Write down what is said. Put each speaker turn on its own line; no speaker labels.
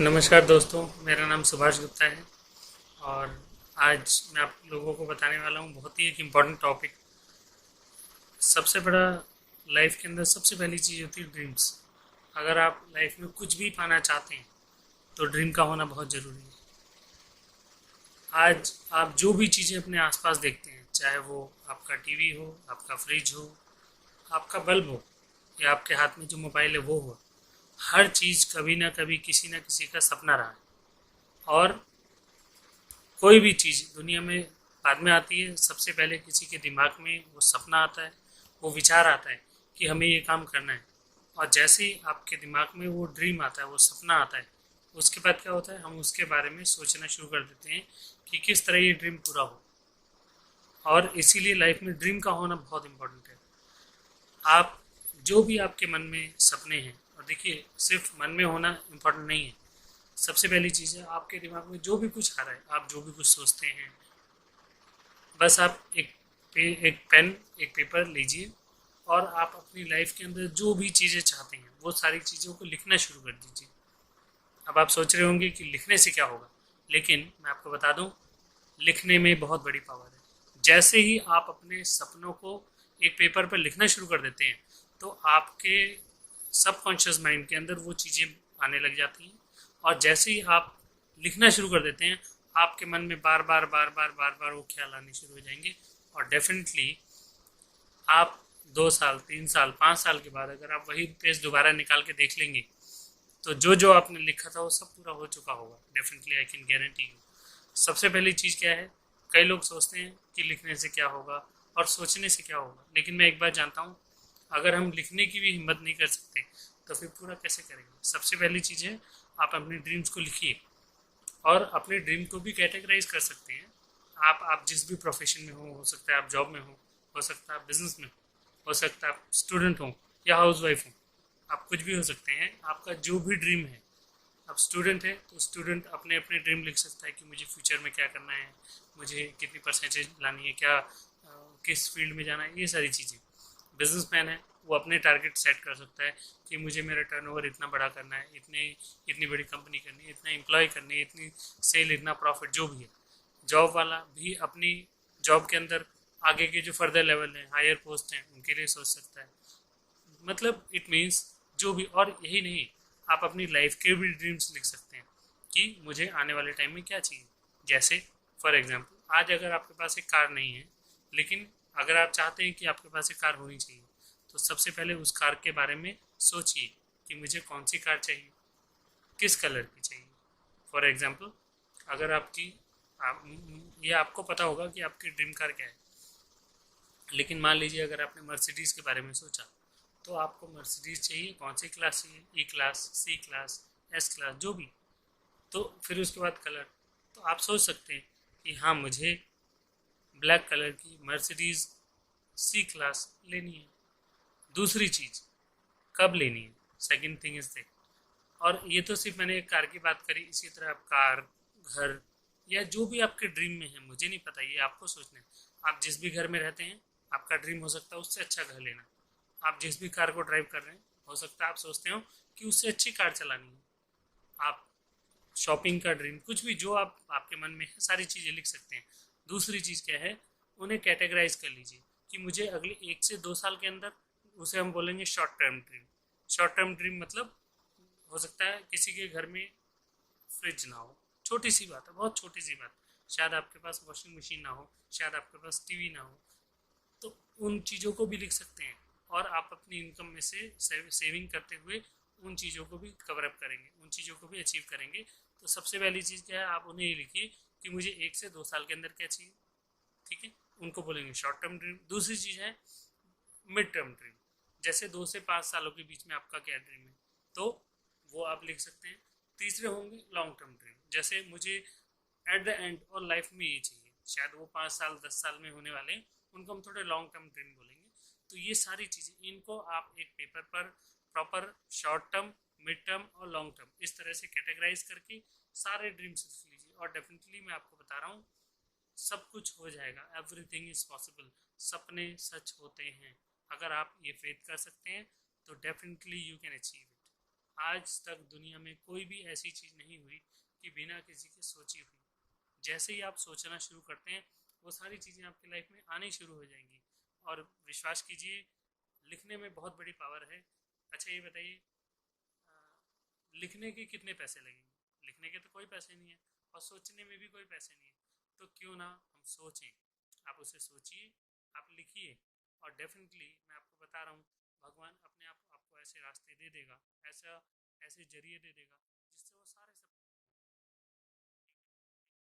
नमस्कार दोस्तों, मेरा नाम सुभाष गुप्ता है और आज मैं आप लोगों को बताने वाला हूँ बहुत ही एक इम्पॉर्टेंट टॉपिक। सबसे बड़ा लाइफ के अंदर सबसे पहली चीज़ होती है ड्रीम्स। अगर आप लाइफ में कुछ भी पाना चाहते हैं तो ड्रीम का होना बहुत ज़रूरी है। आज आप जो भी चीज़ें अपने आसपास देखते हैं, चाहे वो आपका टीवी हो, आपका फ्रिज हो, आपका बल्ब हो या आपके हाथ में जो मोबाइल है वो हो, हर चीज़ कभी ना कभी किसी ना किसी का सपना रहा है। और कोई भी चीज़ दुनिया में बाद में आती है, सबसे पहले किसी के दिमाग में वो सपना आता है, वो विचार आता है कि हमें ये काम करना है। और जैसे ही आपके दिमाग में वो ड्रीम आता है, वो सपना आता है, उसके बाद क्या होता है, हम उसके बारे में सोचना शुरू कर देते हैं कि किस तरह ये ड्रीम पूरा हो। और इसीलिए लाइफ में ड्रीम का होना बहुत इम्पोर्टेंट है। आप जो भी आपके मन में सपने हैं, और देखिए सिर्फ मन में होना इम्पोर्टेंट नहीं है। सबसे पहली चीज़ है आपके दिमाग में जो भी कुछ आ रहा है, आप जो भी कुछ सोचते हैं, बस आप एक पेन, एक पेपर लीजिए और आप अपनी लाइफ के अंदर जो भी चीज़ें चाहते हैं वो सारी चीज़ों को लिखना शुरू कर दीजिए। अब आप सोच रहे होंगे कि लिखने से क्या होगा, लेकिन मैं आपको बता दूं, लिखने में बहुत बड़ी पावर है। जैसे ही आप अपने सपनों को एक पेपर पर लिखना शुरू कर देते हैं तो आपके सबकॉन्शियस माइंड के अंदर वो चीज़ें आने लग जाती हैं। और जैसे ही आप लिखना शुरू कर देते हैं, आपके मन में बार बार बार बार बार बार वो ख्याल आने शुरू हो जाएंगे। और डेफिनेटली आप 2 साल, 3 साल, 5 साल के बाद अगर आप वही पेज दोबारा निकाल के देख लेंगे तो जो जो आपने लिखा था वो सब पूरा हो चुका होगा। Definitely I can guarantee you. सबसे पहली चीज़ क्या है, कई लोग सोचते हैं कि लिखने से क्या होगा और सोचने से क्या होगा, लेकिन मैं एक बात जानता हूँ, अगर हम लिखने की भी हिम्मत नहीं कर सकते तो फिर पूरा कैसे करेंगे। सबसे पहली चीज़ है आप अपने ड्रीम्स को लिखिए और अपने ड्रीम को भी कैटेगराइज कर सकते हैं। आप जिस भी प्रोफेशन में हो सकता है आप जॉब में हो सकता है आप बिजनेस में हो सकता है आप स्टूडेंट हो या हाउस वाइफ हो, आप कुछ भी हो सकते हैं। आपका जो भी ड्रीम है, आप स्टूडेंट है तो स्टूडेंट अपने अपने ड्रीम लिख सकता है कि मुझे फ्यूचर में क्या करना है, मुझे कितनी परसेंटेज लानी है, क्या किस फील्ड में जाना है, ये सारी चीज़ें। बिजनेसमैन है, वो अपने टारगेट सेट कर सकता है कि मुझे मेरा टर्नओवर इतना बड़ा करना है, इतनी बड़ी कंपनी करनी है, इतना एम्प्लॉय करनी है, इतनी सेल, इतना प्रॉफिट, जो भी है। जॉब वाला भी अपनी जॉब के अंदर आगे के जो फर्दर लेवल हैं, हायर पोस्ट हैं, उनके लिए सोच सकता है। मतलब इट मीन्स जो भी। और यही नहीं, आप अपनी लाइफ के भी ड्रीम्स लिख सकते हैं कि मुझे आने वाले टाइम में क्या चाहिए। जैसे फॉर एग्जांपल आज अगर आपके पास एक कार नहीं है, लेकिन अगर आप चाहते हैं कि आपके पास एक कार होनी चाहिए, तो सबसे पहले उस कार के बारे में सोचिए कि मुझे कौन सी कार चाहिए, किस कलर की चाहिए। फॉर एग्जांपल अगर आप, ये आपको पता होगा कि आपकी ड्रीम कार क्या है, लेकिन मान लीजिए अगर आपने मर्सिडीज़ के बारे में सोचा, तो आपको मर्सिडीज़ चाहिए, कौन सी क्लास चाहिए, ई क्लास, सी क्लास, एस क्लास, जो भी। तो फिर उसके बाद कलर, तो आप सोच सकते हैं कि हाँ मुझे ब्लैक कलर की मर्सिडीज़ सी क्लास लेनी है। दूसरी चीज़, कब लेनी है, सेकंड थिंग इज दैट। और ये तो सिर्फ मैंने एक कार की बात करी, इसी तरह आप कार, घर या जो भी आपके ड्रीम में है, मुझे नहीं पता, ये आपको सोचना है। आप जिस भी घर में रहते हैं, आपका ड्रीम हो सकता है उससे अच्छा घर लेना। आप जिस भी कार को ड्राइव कर रहे हैं, हो सकता है आप सोचते हो कि उससे अच्छी कार चलानी है। आप शॉपिंग का ड्रीम, कुछ भी जो आप आपके मन में है, सारी चीज़ें लिख सकते हैं। दूसरी चीज़ क्या है, उन्हें कैटेगराइज कर लीजिए कि मुझे अगले 1 से 2 साल के अंदर, उसे हम बोलेंगे short term dream. Short term dream मतलब हो सकता है किसी के घर में फ्रिज ना हो, छोटी सी बात है, बहुत छोटी सी बात। शायद आपके पास वॉशिंग मशीन ना हो, शायद आपके पास टीवी ना हो, तो उन चीज़ों को भी लिख सकते हैं। और आप अपनी इनकम में से सेविंग करते हुए उन चीज़ों को भी कवर अप करेंगे, उन चीज़ों को भी अचीव करेंगे। तो सबसे पहली चीज़ क्या है, आप उन्हें ये लिखिए कि मुझे 1 से 2 साल के अंदर क्या चाहिए। ठीक है, उनको बोलेंगे शॉर्ट टर्म ड्रीम। दूसरी चीज़ है मिड टर्म ड्रीम, जैसे 2 से 5 सालों के बीच में आपका क्या ड्रीम है, तो वो आप लिख सकते हैं। तीसरे होंगे लॉन्ग टर्म ड्रीम, जैसे मुझे एट द एंड और लाइफ में ये चाहिए, शायद वो 5 साल 10 साल में होने वाले हैं, उनको हम थोड़े लॉन्ग टर्म ड्रीम बोलेंगे। तो ये सारी चीज़ें, इनको आप एक पेपर पर proper short term, mid term और लॉन्ग टर्म इस तरह से कैटेगराइज करके सारे ड्रीम्स लिख लीजिए। और डेफिनेटली मैं आपको बता रहा हूँ, सब कुछ हो जाएगा, एवरीथिंग इज पॉसिबल। सपने सच होते हैं। अगर आप ये फेथ कर सकते हैं तो definitely you can achieve it. आज तक दुनिया में कोई भी ऐसी चीज़ नहीं हुई कि बिना किसी के सोची हुई। जैसे ही आप सोचना शुरू करते हैं वो सारी चीज़ें आपकी लाइफ में आनी शुरू हो जाएंगी। और विश्वास कीजिए, लिखने में बहुत बड़ी पावर है। अच्छा ये बताइए, लिखने के कितने पैसे लगेंगे? लिखने के तो कोई पैसे नहीं है, और सोचने में भी कोई पैसे नहीं है। तो क्यों ना हम सोचें। आप उसे सोचिए, आप लिखिए, और डेफिनेटली मैं आपको बता रहा हूँ, भगवान अपने आप आपको ऐसे रास्ते दे देगा, ऐसा ऐसे जरिए दे देगा जिससे वो सारे सब